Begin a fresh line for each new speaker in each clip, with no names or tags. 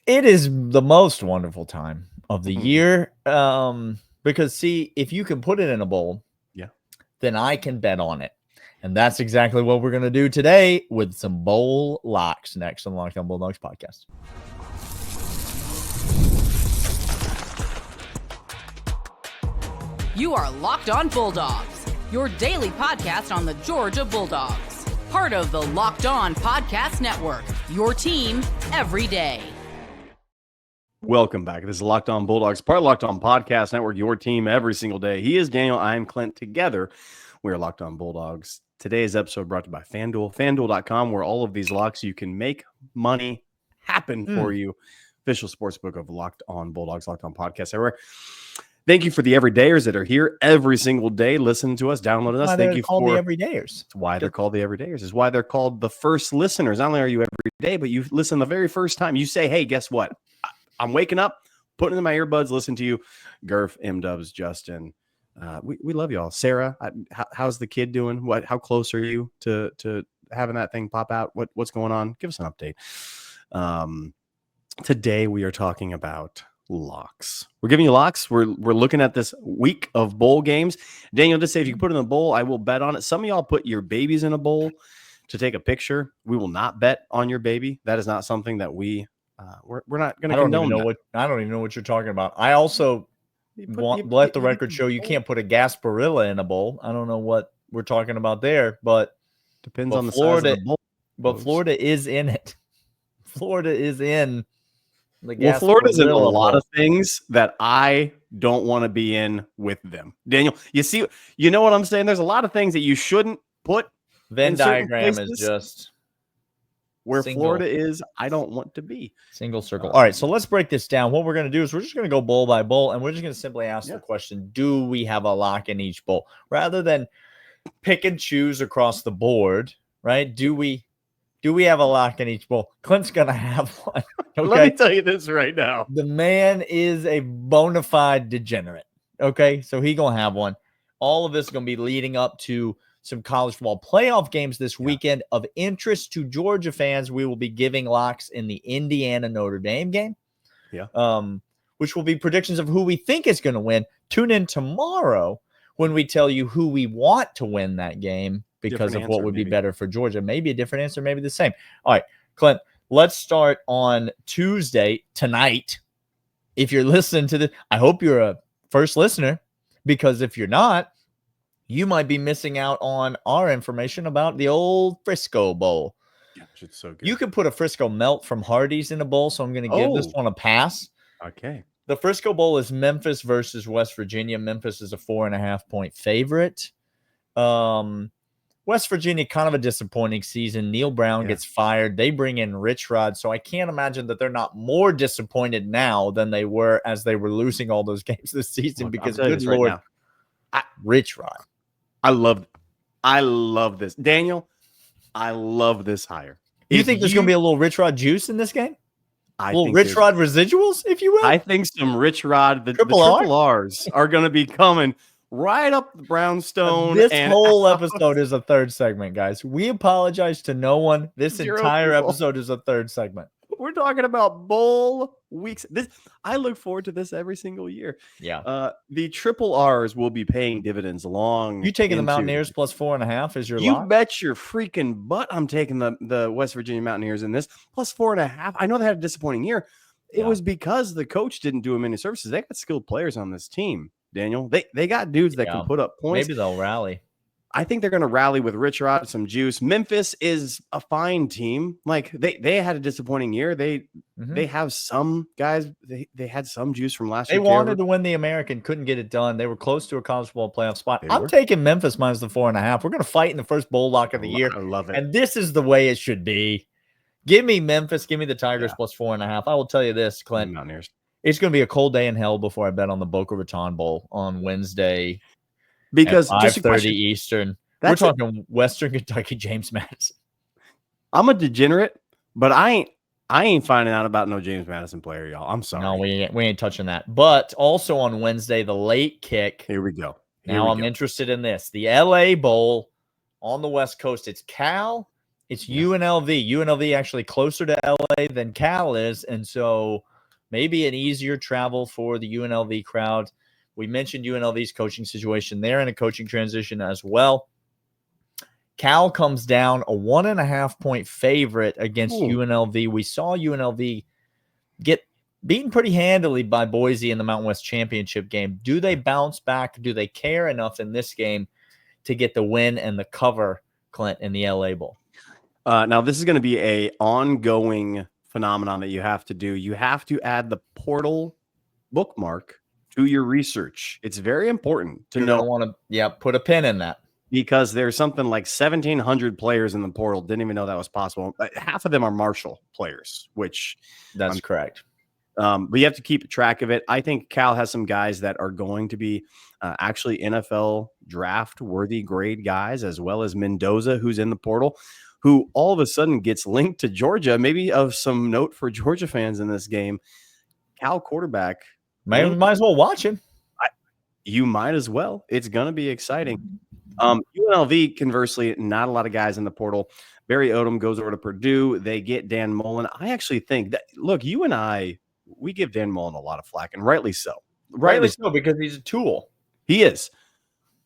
It is the most wonderful time of the year. Because see, if you can put it in a bowl, then I can bet on it. And that's exactly what we're going to do today with some bowl locks next on the Locked On Bulldogs podcast.
You are Locked On Bulldogs, your daily podcast on the Georgia Bulldogs. Part of the Locked On Podcast Network, your team every day.
Welcome back. This is Locked On Bulldogs, part of Locked On Podcast Network, your team every single day. He is Daniel. I am Clint. Together, we are Locked On Bulldogs. Today's episode brought to you by FanDuel. FanDuel.com, where all of these locks, you can make money happen for you. Official sportsbook of Locked On Bulldogs, Locked On Podcast everywhere. Thank you for the everydayers that are here every single day listening to us, downloading us. Thank you for
the everydayers.
That's why they're called the everydayers. Is why they're called the first listeners. Not only are you every day, but you listen the very first time. You say, hey, guess what? I'm waking up, putting in my earbuds, listening to you. Gurf, M-Dubs, Justin. We love y'all. Sarah, how's the kid doing? How close are you to having that thing pop out? What's going on? Give us an update. Today we are talking about locks. We're giving you locks. We're looking at this week of bowl games. Daniel just said if you put it in a bowl, I will bet on it. Some of y'all put your babies in a bowl to take a picture. We will not bet on your baby. That is not something that we're not going to condone.
I don't even know what you're talking about. I also let the record show you can't put a Gasparilla in a bowl. I don't know what we're talking about there, but
depends on the size of the bowl.
But Florida is in it. Florida is in the
Gasparilla. Well, Florida's in a lot of things that I don't want to be in with them. Daniel, you know what I'm saying? There's a lot of things that you shouldn't put.
Venn diagram is just
where Florida is. I don't want to be.
Single circle. All right, so let's break this down. What we're going to do is we're just going to go bowl by bowl, and we're just going to simply ask the question, do we have a lock in each bowl? Rather than pick and choose across the board, right? Do we have a lock in each bowl? Clint's going to have one. Okay?
Let me tell you this right now.
The man is a bona fide degenerate. Okay, so he going to have one. All of this is going to be leading up to some college football playoff games this weekend of interest to Georgia fans. We will be giving locks in the Indiana-Notre Dame game, which will be predictions of who we think is going to win. Tune in tomorrow when we tell you who we want to win that game because of what would be better for Georgia. Maybe a different answer, maybe the same. All right, Clint, let's start on Tuesday tonight. If you're listening to this, I hope you're a first listener, because if you're not, you might be missing out on our information about the old Frisco Bowl.
Yeah, it's so good.
You could put a Frisco Melt from Hardee's in a bowl, so I'm going to give this one a pass.
Okay.
The Frisco Bowl is Memphis versus West Virginia. Memphis is a 4.5-point favorite. West Virginia, kind of a disappointing season. Neil Brown gets fired. They bring in Rich Rod, so I can't imagine that they're not more disappointed now than they were as they were losing all those games this season. Because good Lord, Rich Rod.
I love this. Daniel, I love this hire.
You think there's going to be a little Rich Rod juice in this game? A little Rich Rod residuals, if you will?
I think some Rich Rod, the triple R's are going to be coming right up the brownstone.
This whole episode is a third segment, guys. We apologize to no one. This entire episode is a third segment.
We're talking about bowl weeks. I look forward to this every single year.
Yeah.
The triple R's will be paying dividends long.
You taking the Mountaineers plus 4.5 as your
lock?
You
bet your freaking butt I'm taking the West Virginia Mountaineers in this plus 4.5. I know they had a disappointing year. It was because the coach didn't do them any services. They got skilled players on this team, Daniel. They got dudes that can put up points.
Maybe they'll rally.
I think they're going to rally with Rich Rod, some juice. Memphis is a fine team. Like they had a disappointing year. They have some guys. They had some juice from last year.
They wanted to win the American, couldn't get it done. They were close to a college football playoff spot. I'm taking Memphis minus the 4.5. We're going to fight in the first bowl lock of the year.
I love it.
And this is the way it should be. Give me Memphis. Give me the Tigers plus 4.5. I will tell you this, Clint.
Mountaineers.
It's going to be a cold day in hell before I bet on the Boca Raton Bowl on Wednesday.
Because
5:30 Eastern. We're talking Western Kentucky, James Madison.
I'm a degenerate, but I ain't finding out about no James Madison player, y'all. I'm sorry.
No, we ain't touching that. But also on Wednesday, the late kick.
Here we go.
I'm interested in this. The LA Bowl on the West Coast. It's Cal It's UNLV. UNLV actually closer to LA than Cal is, and so maybe an easier travel for the UNLV crowd. We mentioned UNLV's coaching situation. They're in a coaching transition as well. Cal comes down a 1.5-point favorite against UNLV. We saw UNLV get beaten pretty handily by Boise in the Mountain West Championship game. Do they bounce back? Do they care enough in this game to get the win and the cover, Clint, in the LA Bowl?
Now, this is going to be an ongoing phenomenon that you have to do. You have to add the portal bookmark to your research. It's very important to know.
Want to, put a pin in that.
Because there's something like 1,700 players in the portal. Didn't even know that was possible. Half of them are Marshall players, which
that's correct.
But you have to keep track of it. I think Cal has some guys that are going to be actually NFL draft worthy grade guys, as well as Mendoza, who's in the portal, who all of a sudden gets linked to Georgia. Maybe of some note for Georgia fans in this game. Cal quarterback.
Might as well watch him.
You might as well. It's going to be exciting. UNLV, conversely, not a lot of guys in the portal. Barry Odom goes over to Purdue. They get Dan Mullen. I actually think that, look, you and I, we give Dan Mullen a lot of flack, and rightly so.
Rightly so, because he's a tool.
He is.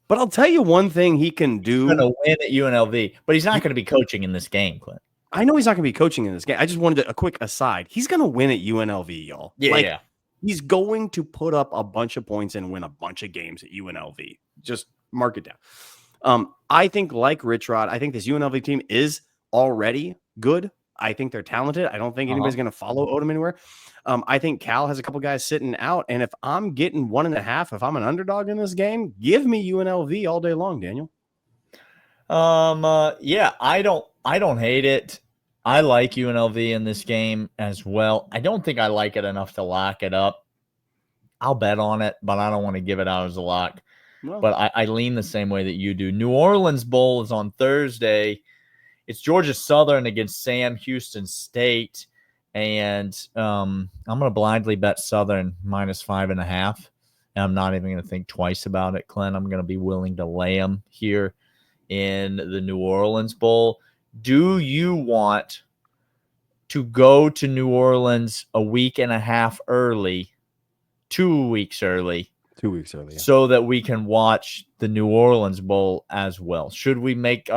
But I'll tell you one thing he can do.
He's going to win at UNLV, but he's not going to be coaching in this game, Clint.
I know he's not going to be coaching in this game. I just wanted a quick aside. He's going to win at UNLV, y'all.
Yeah.
He's going to put up a bunch of points and win a bunch of games at UNLV. Just mark it down. I think, like Rich Rod, I think this UNLV team is already good. I think they're talented. I don't think anybody's going to follow Odom anywhere. I think Cal has a couple guys sitting out. And if I'm getting 1.5, if I'm an underdog in this game, give me UNLV all day long, Daniel.
I don't hate it. I like UNLV in this game as well. I don't think I like it enough to lock it up. I'll bet on it, but I don't want to give it out as a lock. Well, but I lean the same way that you do. New Orleans Bowl is on Thursday. It's Georgia Southern against Sam Houston State. And I'm going to blindly bet Southern -5.5. And I'm not even going to think twice about it, Clint. I'm going to be willing to lay them here in the New Orleans Bowl. Do you want to go to New Orleans a week and a half early, 2 weeks early?
2 weeks early,
so that we can watch the New Orleans Bowl as well. Should we amend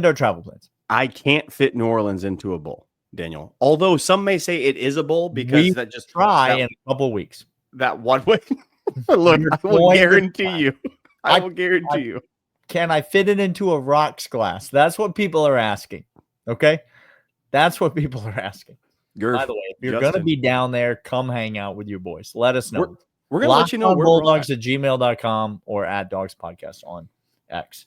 our travel plans?
I can't fit New Orleans into a bowl, Daniel. Although some may say it is a bowl because
in a couple of weeks.
That one way. Look, I will guarantee you. I will guarantee you.
Can I fit it into a rocks glass? That's what people are asking. Okay? That's what people are asking. By the way, if you're going to be down there, come hang out with your boys. Let us know.
We're going to let you know.
Bulldogs@gmail.com or at Dawgs Podcast on X.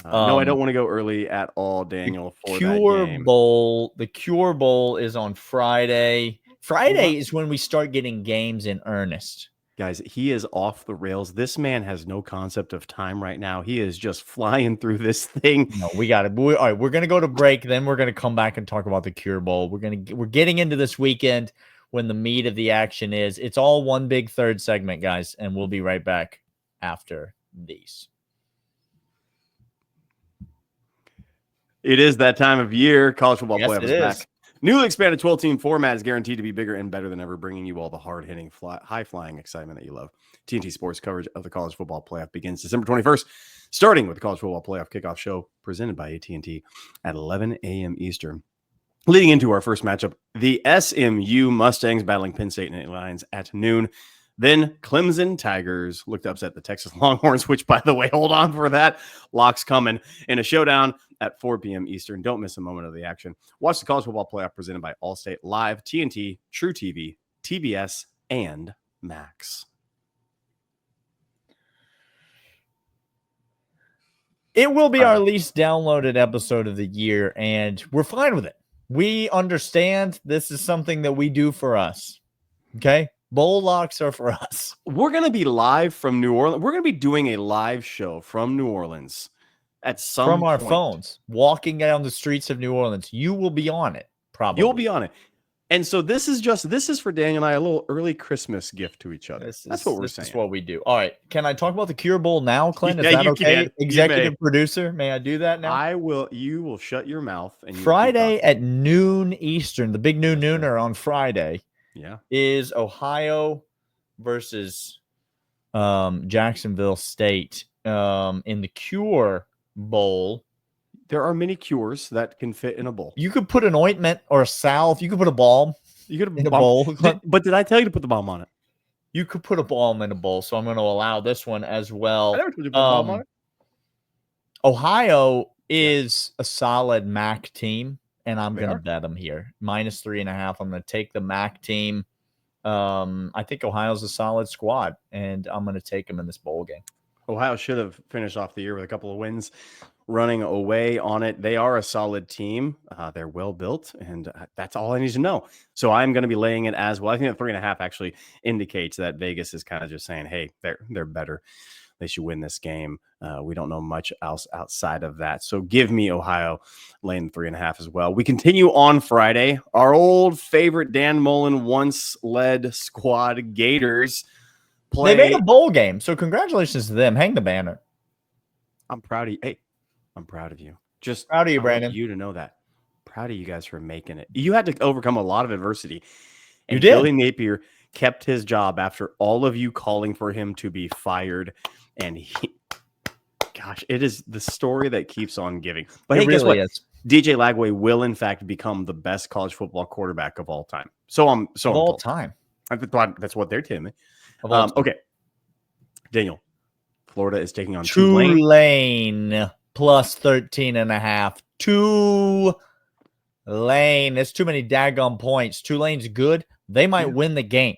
No, I don't want to go early at all, Daniel. For
Cure
that game.
Bowl. The Cure Bowl is on Friday. Friday is when we start getting games in earnest.
Guys, he is off the rails. This man has no concept of time right now. He is just flying through this thing.
No, we got it. All right, we're going to go to break. Then we're going to come back and talk about the Cure Bowl. We're getting into this weekend when the meat of the action is. It's all one big third segment, guys, and we'll be right back after these.
It is that time of year. College football playoff is
back.
Back. Newly expanded 12-team format is guaranteed to be bigger and better than ever, bringing you all the hard-hitting, high-flying excitement that you love. TNT Sports coverage of the college football playoff begins December 21st, starting with the college football playoff kickoff show presented by AT&T at 11 a.m. Eastern. Leading into our first matchup, the SMU Mustangs battling Penn State and Lions at noon. Then Clemson Tigers looked to upset the Texas Longhorns, which, by the way, hold on for that. Lock's coming in a showdown at 4 p.m. Eastern. Don't miss a moment of the action. Watch the college football playoff presented by Allstate Live, TNT, True TV, TBS, and Max.
It will be our least downloaded episode of the year, and we're fine with it. We understand this is something that we do for us. Okay? Bowl locks are for us.
We're going to be live from New Orleans. We're going to be doing a live show from New Orleans at some
from our phones, walking down the streets of New Orleans. You will be on it, probably.
You'll be on it. And so this is for Daniel and I a little early Christmas gift to each other. That's what we're saying.
This is what we do. All right. Can I talk about the Cure Bowl now, Clint?
Yeah,
Is that
you
okay?
can.
Executive producer, may I do that now?
I will. You will shut your mouth. And
Friday at noon Eastern, the big nooner on Friday.
Yeah.
Is Ohio versus Jacksonville State in the Cure Bowl.
There are many cures that can fit in a bowl.
You could put an ointment or a salve. You could put a balm.
You could
in a bowl.
But did I tell you to put the balm on it?
You could put a balm in a bowl, so I'm going to allow this one as well.
I never told you to put a balm on it.
Ohio is a solid MAC team, and I'm going to bet them here. -3.5. I'm going to take the MAC team. I think Ohio's a solid squad, and I'm going to take them in this bowl game.
Ohio should have finished off the year with a couple of wins. Running away on it. They are a solid team. They're well built, and that's all I need to know. So I'm going to be laying it as well. I think that 3.5 actually indicates that Vegas is kind of just saying, hey, they're better. They should win this game. We don't know much else outside of that. So give me Ohio laying 3.5 as well. We continue on Friday. Our old favorite Dan Mullen once led squad Gators play.
They made a bowl game, so congratulations to them. Hang the banner.
I'm proud of you. Hey, I'm proud of you. Just
proud of you, Brandon.
You to know that. Proud of you guys for making it. You had to overcome a lot of adversity. And
you did.
Billy Napier kept his job after all of you calling for him to be fired. And it is the story that keeps on giving. But hey, guess what? DJ Lagway will in fact become the best college football quarterback of all time.
All time.
That's what they're telling me. Okay. Daniel, Florida is taking on
Tulane. +13.5. Tulane. It's too many daggone points. Tulane's good. They might win the game.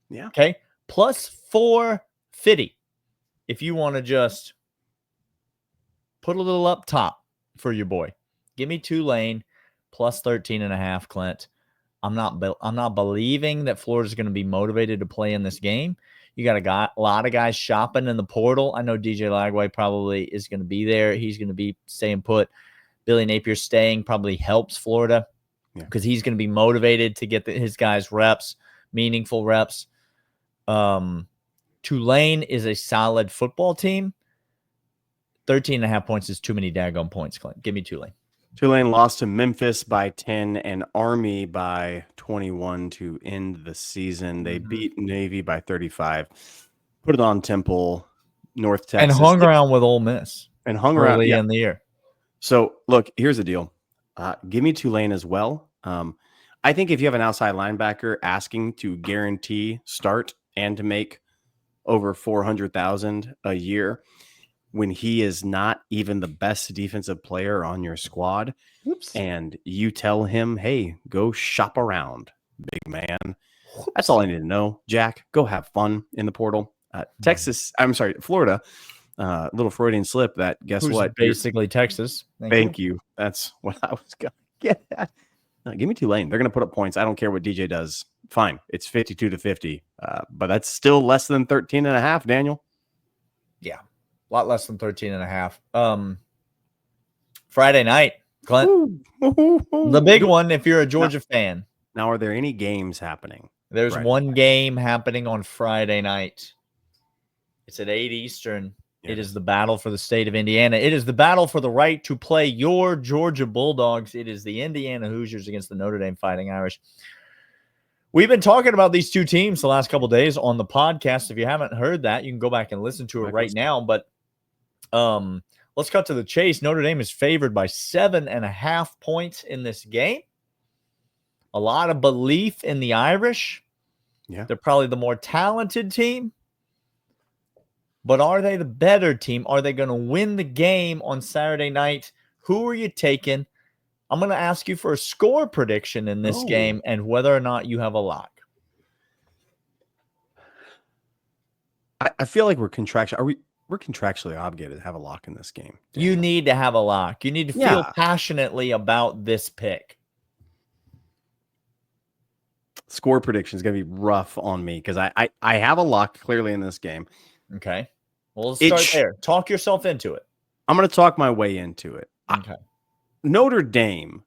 Yeah.
Okay. +450. If you want to just put a little up top for your boy, give me Tulane +13.5. Clint. I'm not believing that Florida's going to be motivated to play in this game. You got a lot of guys shopping in the portal. I know DJ Lagway probably is going to be there. He's going to be staying put. Billy Napier staying probably helps Florida because he's going to be motivated to get his guys reps, meaningful reps. Tulane is a solid football team. 13.5 points is too many daggone points, Clint. Give me Tulane.
Tulane lost to Memphis by 10 and Army by 21 to end the season. They beat Navy by 35. Put it on Temple, North Texas.
And hung around with Ole Miss.
And hung around
early in the year.
So, look, here's the deal. Give me Tulane as well. I think if you have an outside linebacker asking to guarantee start and to make over $400,000 a year, when he is not even the best defensive player on your squad, and you tell him, hey, go shop around, big man. That's all I need to know. Jack, go have fun in the portal. Florida, little Freudian slip that, guess what?
Basically Texas.
Thank you. That's what I was going to get at. Give me Tulane. They're going to put up points. I don't care what DJ does. Fine. It's 52-50. But that's still less than 13.5, Daniel.
Yeah. A lot less than 13.5. Friday night, Clint. The big one if you're a Georgia fan.
Now, are there any games happening?
There's one game happening on Friday night. It's at 8 Eastern. It is the battle for the state of Indiana. It is the battle for the right to play your Georgia Bulldogs. It is the Indiana Hoosiers against the Notre Dame Fighting Irish. We've been talking about these two teams the last couple of days on the podcast. If you haven't heard that, you can go back and listen to it right now. But let's cut to the chase. Notre Dame is favored by 7.5 points in this game. A lot of belief in the Irish.
Yeah.
They're probably the more talented team. But are they the better team? Are they going to win the game on Saturday night? Who are you taking? I'm going to ask you for a score prediction in this game and whether or not you have a lock.
I feel like we're contractually obligated to have a lock in this game.
Damn. You need to have a lock. You need to feel passionately about this pick.
Score prediction is going to be rough on me because I have a lock clearly in this game.
Okay. Well, let's start there. Talk yourself into it.
I'm going to talk my way into it.
Okay.
Notre Dame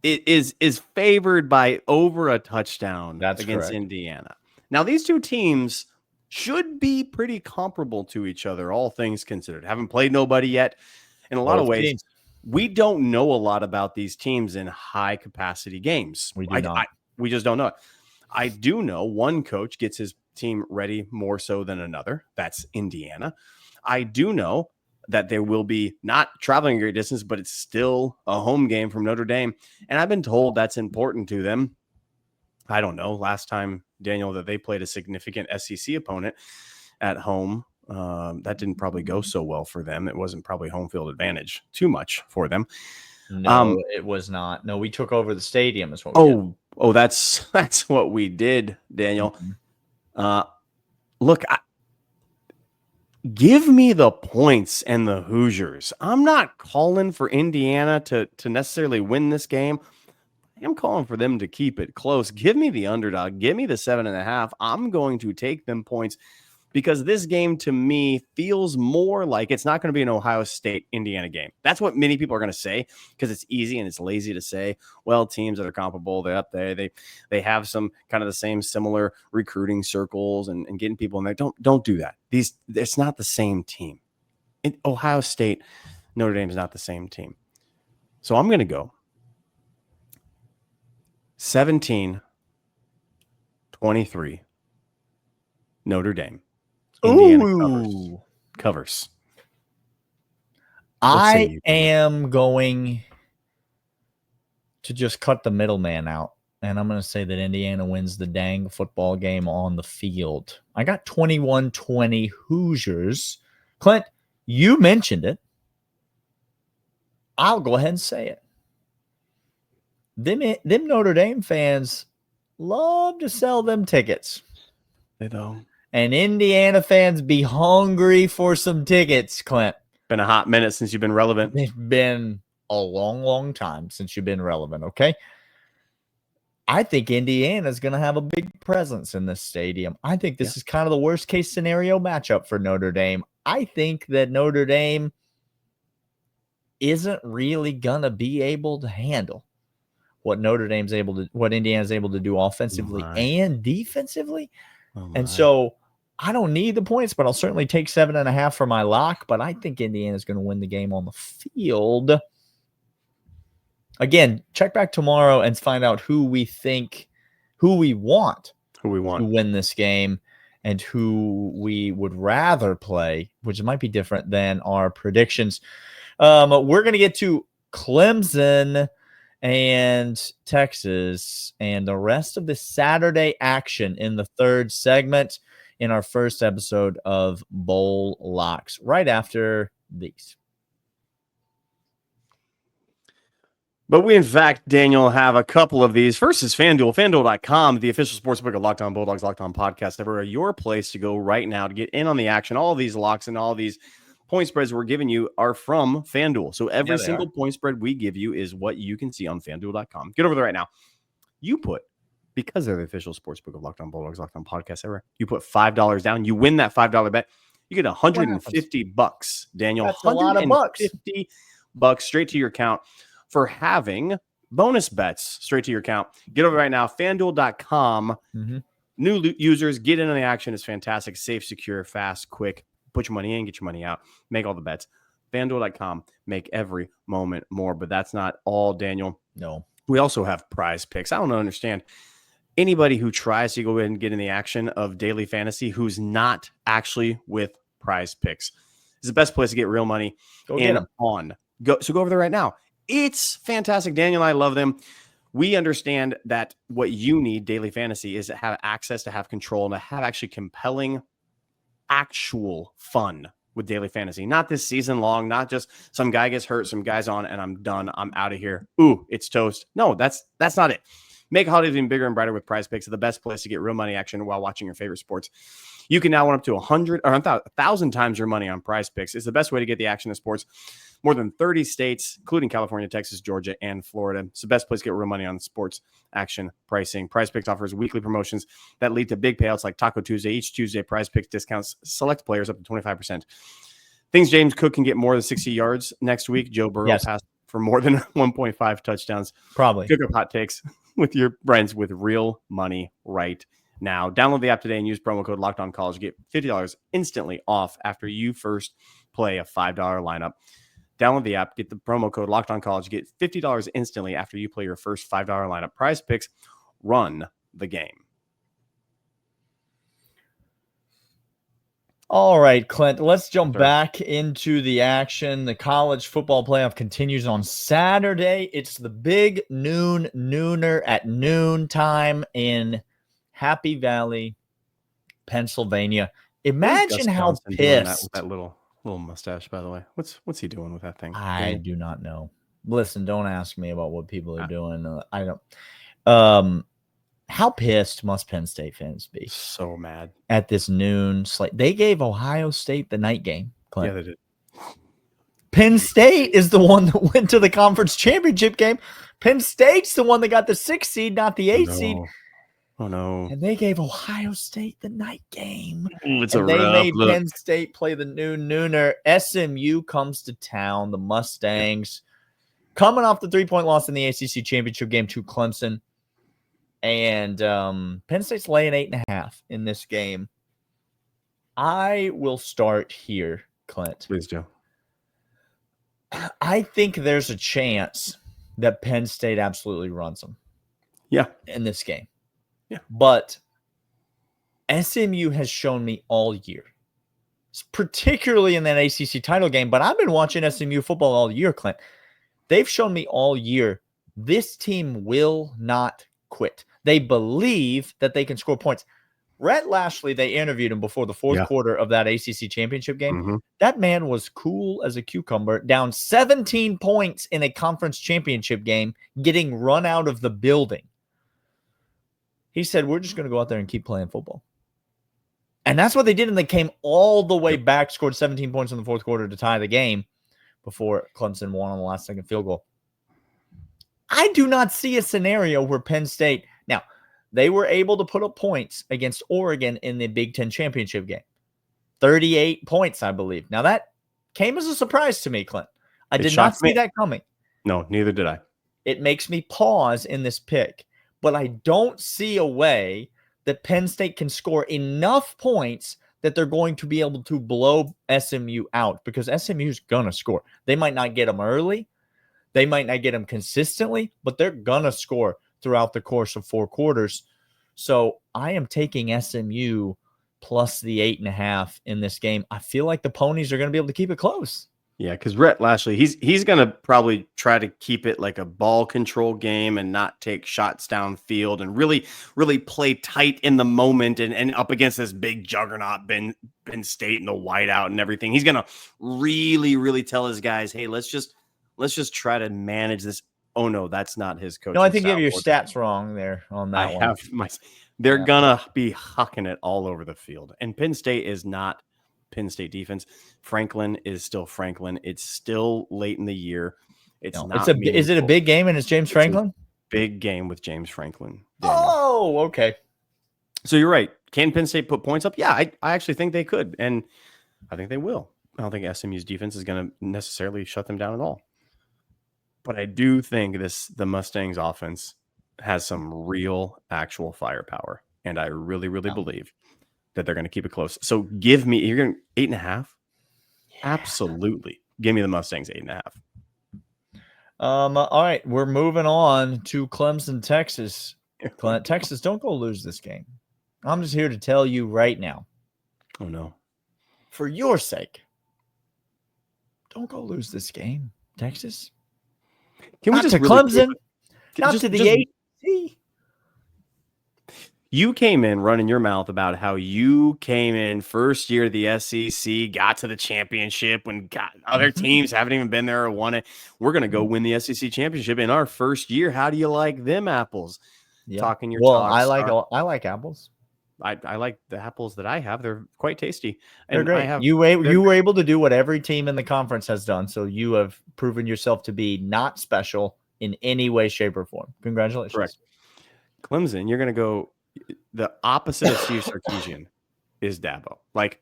is favored by over a touchdown
That's
against
correct.
Indiana. Now, these two teams should be pretty comparable to each other, all things considered. Haven't played nobody yet. In a lot of
Both
ways,
teams.
we don't know a lot about these teams in high-capacity games.
We do not.
We just don't know it. I do know one coach gets his team ready more so than another. That's Indiana. I do know that they will be not traveling a great distance, but it's still a home game from Notre Dame. And I've been told that's important to them. I don't know. Last time, Daniel, that they played a significant SEC opponent at home, that didn't probably go so well for them. It wasn't probably home field advantage too much for them.
No, it was not. No, we took over the stadium. Is what we did.
Oh, that's what we did, Daniel.
Mhm.
Look, give me the points and the Hoosiers. I'm not calling for Indiana to necessarily win this game. I'm calling for them to keep it close. Give me the underdog. Give me the 7.5. I'm going to take them points because this game to me feels more like it's not going to be an Ohio State Indiana game. That's what many people are going to say because it's easy and it's lazy to say, well, teams that are comparable, they're up there. They have some kind of the same similar recruiting circles and getting people in there. Don't do that. It's not the same team. Ohio State, Notre Dame is not the same team. So I'm going to go 17-23 Notre Dame. Indiana covers.
I am going to just cut the middleman out, and I'm going to say that Indiana wins the dang football game on the field. I got 21-20 Hoosiers. Clint, you mentioned it. I'll go ahead and say it. Them Notre Dame fans love to sell them tickets.
They don't.
And Indiana fans be hungry for some tickets, Clint.
Been a hot minute since you've been relevant.
It's been a long, long time since you've been relevant, okay? I think Indiana's going to have a big presence in this stadium. I think this is kind of the worst-case scenario matchup for Notre Dame. I think that Notre Dame isn't really going to be able to handle what Indiana's able to do offensively and defensively. And so I don't need the points, but I'll certainly take 7.5 for my lock. But I think Indiana's going to win the game on the field. Again, check back tomorrow and find out who we want to win this game and who we would rather play, which might be different than our predictions. We're going to get to Clemson and Texas and the rest of the Saturday action in the third segment in our first episode of Bowl Locks right after these.
But we, in fact, Daniel, have a couple of these. First is FanDuel, FanDuel.com, the official sportsbook of Locked On Bulldogs, Locked On Podcast. Everywhere, your place to go right now to get in on the action. All of these locks and all of these point spreads we're giving you are from FanDuel. So every single point spread we give you is what you can see on FanDuel.com. Get over there right now. Because they're the official sportsbook of Locked On Bulldogs, Locked On Podcast everywhere, you put $5 down. You win that $5 bet. You get $150, Daniel.
That's a lot of bucks.
$150 straight to your account for having bonus bets straight to your account. Get over right now. FanDuel.com. New users, get in on the action. It's fantastic. Safe, secure, fast, quick. Put your money in, get your money out, make all the bets. FanDuel.com, make every moment more. But that's not all, Daniel.
No.
We also have prize picks. I don't understand anybody who tries to go in and get in the action of daily fantasy who's not actually with prize picks. It's the best place to get real money.
Go get them.
Go over there right now. It's fantastic. Daniel and I love them. We understand that what you need, daily fantasy, is to have access, to have control, and to have actually compelling actual fun with daily fantasy. Not this season long, not just some guy gets hurt, some guy's on, and I'm done. I'm out of here. Ooh, it's toast. No, that's not it. Make holidays even bigger and brighter with Prize Picks. It's the best place to get real money action while watching your favorite sports. You can now win up to 100 or 1,000 times your money on Prize Picks. It's the best way to get the action in sports. More than 30 states, including California, Texas, Georgia, and Florida. It's the best place to get real money on sports action pricing. Prize Picks offers weekly promotions that lead to big payouts like Taco Tuesday. Each Tuesday, Prize Picks discounts select players up to 25%. Things James Cook can get more than 60 yards next week. Joe Burrow passed for more than 1.5 touchdowns.
Probably.
Cook up hot takes with your friends with real money right now. Download the app today and use promo code LockedOnCollege. Get $50 instantly off after you first play a $5 lineup. Download the app, get the promo code LockedOnCollege, get $50 instantly after you play your first $5 lineup. Prize Picks, run the game.
All right, Clint, let's jump back into the action. The college football playoff continues on Saturday. It's the big nooner at noon time in Happy Valley, Pennsylvania. Imagine how pissed.
With that little mustache, by the way. What's he doing with that thing?
I do not know. Listen, don't ask me about what people are doing. I don't. How pissed must Penn State fans be?
So mad
at this noon slate. They gave Ohio State the night game, Clint.
Yeah, they did.
Penn State is the one that went to the conference championship game. Penn State's the one that got the 6th seed, not the 8th seed.
Oh, no.
And they gave Ohio State the night game.
Ooh,
they made Penn State play the nooner. SMU comes to town. The Mustangs coming off the 3-point loss in the ACC championship game to Clemson. And Penn State's laying 8.5 in this game. I will start here, Clint.
Please do.
I think there's a chance that Penn State absolutely runs them.
Yeah.
In this game.
Yeah.
But SMU has shown me all year, particularly in that ACC title game, but I've been watching SMU football all year, Clint. They've shown me all year this team will not quit. They believe that they can score points. Rhett Lashley, they interviewed him before the fourth quarter of that ACC championship game.
Mm-hmm.
That man was cool as a cucumber, down 17 points in a conference championship game, getting run out of the building. He said, we're just going to go out there and keep playing football. And that's what they did, and they came all the way back, scored 17 points in the fourth quarter to tie the game before Clemson won on the last second field goal. I do not see a scenario where Penn State – now, they were able to put up points against Oregon in the Big Ten championship game. 38 points, I believe. Now, that came as a surprise to me, Clint. I did not see that coming.
No, neither did I.
It makes me pause in this pick. But I don't see a way that Penn State can score enough points that they're going to be able to blow SMU out, because SMU is going to score. They might not get them early. They might not get them consistently, but they're going to score throughout the course of 4 quarters. So I am taking SMU plus the 8.5 in this game. I feel like the Ponies are going to be able to keep it close.
Yeah, because Rhett Lashley, he's going to probably try to keep it like a ball control game and not take shots downfield and really, really play tight in the moment and up against this big juggernaut Penn State and the whiteout and everything. He's going to really, really tell his guys, hey, let's just try to manage this. Oh, no, that's not his coach.
No, I think you have your stats wrong there on that one.
They're going to be hucking it all over the field. And Penn State is not Penn State defense. Franklin is still Franklin. It's still late in the year. Is
it a big game and it's James Franklin?
Big game with James Franklin.
Daniel. Oh, okay.
So you're right. Can Penn State put points up? Yeah, I actually think they could. And I think they will. I don't think SMU's defense is going to necessarily shut them down at all. But I do think the Mustangs offense has some real actual firepower. And I really, really believe that they're going to keep it close. So you're going 8.5? Yeah. Absolutely. Give me the Mustangs 8.5.
All right. We're moving on to Clemson, Texas. Clint, Texas, don't go lose this game. I'm just here to tell you right now.
Oh, no.
For your sake, don't go lose this game, Texas.
Can we
not
just
to Clemson, not to the ACC.
You came in running your mouth about how you came in first year of the SEC, got to the championship when other teams haven't even been there or won it. We're going to go win the SEC championship in our first year. How do you like them apples?
Yep.
Talking your
talk.
I
like apples.
I like the apples that I have. They're quite tasty.
They're great. You were able to do what every team in the conference has done. So you have proven yourself to be not special in any way, shape, or form. Congratulations.
Correct. Clemson, you're going to go. The opposite of Steve Sarkisian is Dabo. Like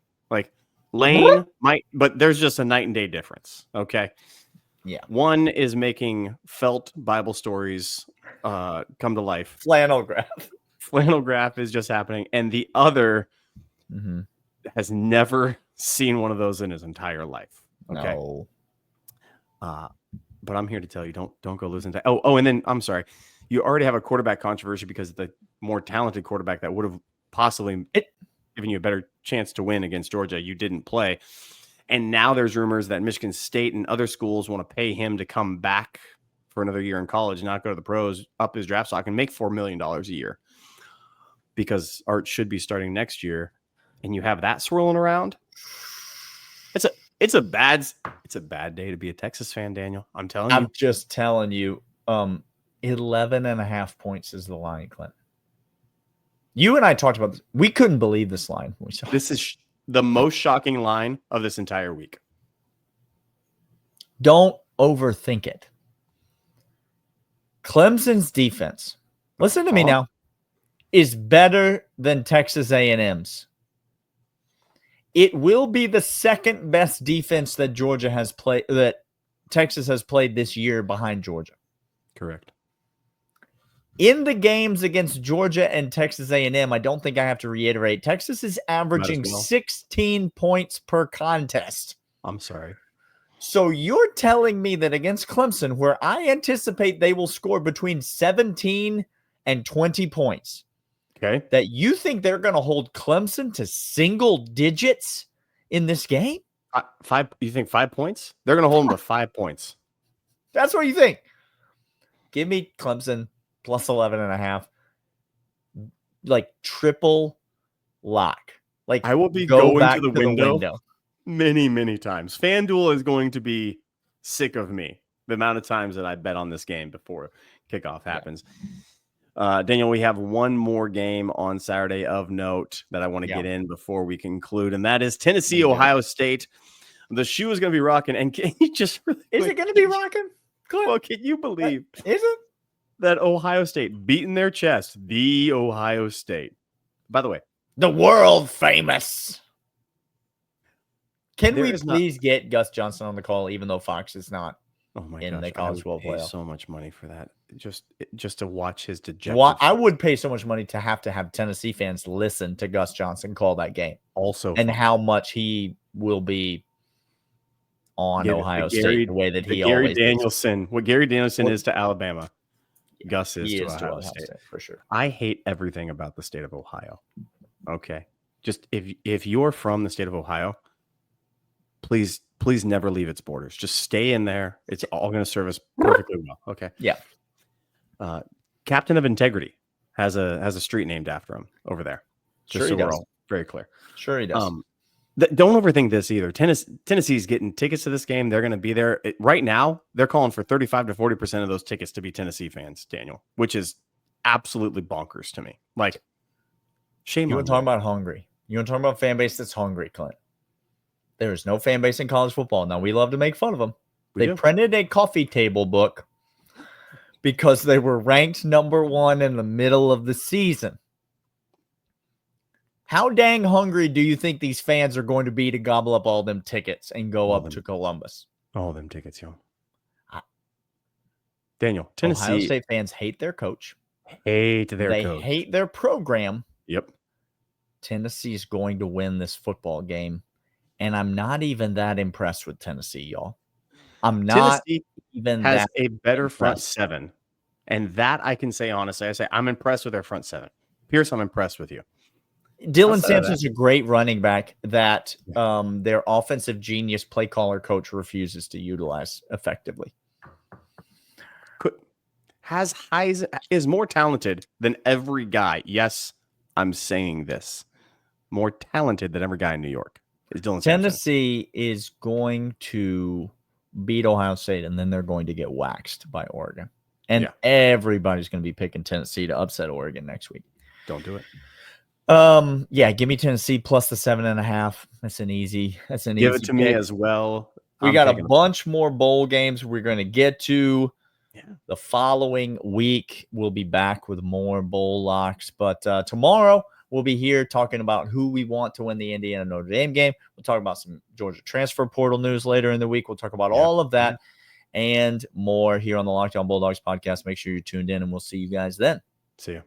Lane might, but there's just a night and day difference. Okay.
Yeah.
One is making felt Bible stories come to life.
Flannel graph.
Flannel graph is just happening. And the other
Mm-hmm.
has never seen one of those in his entire life. Okay.
No.
But I'm here to tell you, don't go losing. And then I'm sorry. You already have a quarterback controversy because the more talented quarterback that would have possibly given you a better chance to win against Georgia, you didn't play. And now there's rumors that Michigan State and other schools want to pay him to come back for another year in college, not go to the pros, up his draft stock, and make $4 million a year because Art should be starting next year. And you have that swirling around. It's a bad day to be a Texas fan, Daniel. I'm telling you.
I'm just telling you. 11.5 points is the line, Clint. You and I talked about this. We couldn't believe this line.
This is the most shocking line of this entire week.
Don't overthink it. Clemson's defense, listen to me now, is better than Texas A&M's. It will be the second best defense that Georgia has played, that Texas has played this year behind Georgia.
Correct.
In the games against Georgia and Texas A&M, I don't think I have to reiterate, Texas is averaging 16 points per contest.
I'm sorry.
So you're telling me that against Clemson, where I anticipate they will score between 17 and 20 points,
okay,
that you think they're going to hold Clemson to single digits in this game?
You think 5 points? They're going to hold them to 5 points.
That's what you think. Give me Clemson plus 11.5. Like triple lock. Like
I will be
go
going
back
to the window many, many times. FanDuel is going to be sick of me the amount of times that I bet on this game before kickoff happens. Yeah. Daniel, we have one more game on Saturday of note that I want to get in before we conclude, and that is Tennessee, Ohio State. The shoe is going to be rocking, and can you just really
is it going to be rocking?
Well, can you believe
is it
that Ohio State beating their chest? The Ohio State, by the way,
the world famous. Can we
is
please get Gus Johnson on the call, even though Fox is not in the college football playoff?
So much money for that, just to watch his dejected.
Well, I would pay so much money to have Tennessee fans listen to Gus Johnson call that game.
Also,
and how much he will be on Ohio State, the way that he always
Danielson, what Gary Danielson is to Alabama, Gus is to Ohio State
for sure.
I hate everything about the state of Ohio. Okay, just if you're from the state of Ohio, please never leave its borders. Just stay in there. It's all going to serve us perfectly well. Okay.
Yeah.
Captain of Integrity has a street named after him over there. Just
sure,
so we're all very clear.
Sure, he does.
Don't overthink this either. Tennessee's getting tickets to this game. They're going to be there right now. They're calling for 35 to 40% of those tickets to be Tennessee fans, Daniel, which is absolutely bonkers to me. Like, shame.
You want to talk about hungry? You want to talk about fan base that's hungry, Clint? There is no fan base in college football. Now, we love to make fun of them. They printed a coffee table book because they were ranked number 1 in the middle of the season. How dang hungry do you think these fans are going to be to gobble up all them tickets and go up to Columbus?
All them tickets, yo. Daniel, Tennessee.
Ohio State fans hate their coach.
They
hate their program.
Yep.
Tennessee's going to win this football game. And I'm not even that impressed with Tennessee, y'all. I'm not even
has
that
a better
impressed.
Front seven. And that I can say honestly. I say I'm impressed with their front seven. Pierce, I'm impressed with you.
Dylan Sampson's a great running back that their offensive genius play caller coach refuses to utilize effectively.
Is more talented than every guy. Yes, I'm saying this. More talented than every guy in New York is Dylan Sampson.
Tennessee is going to beat Ohio State, and then they're going to get waxed by Oregon. And everybody's going to be picking Tennessee to upset Oregon next week.
Don't do it.
Give me Tennessee plus the 7.5. That's an easy.
Give it to me as well.
We got a bunch more bowl games we're going to get to. The following week, we'll be back with more bowl locks. But tomorrow, we'll be here talking about who we want to win the Indiana Notre Dame game. We'll talk about some Georgia transfer portal news later in the week. We'll talk about all of that. and more here on the Locked On Bulldogs podcast. Make sure you're tuned in, and we'll see you guys then.
See you.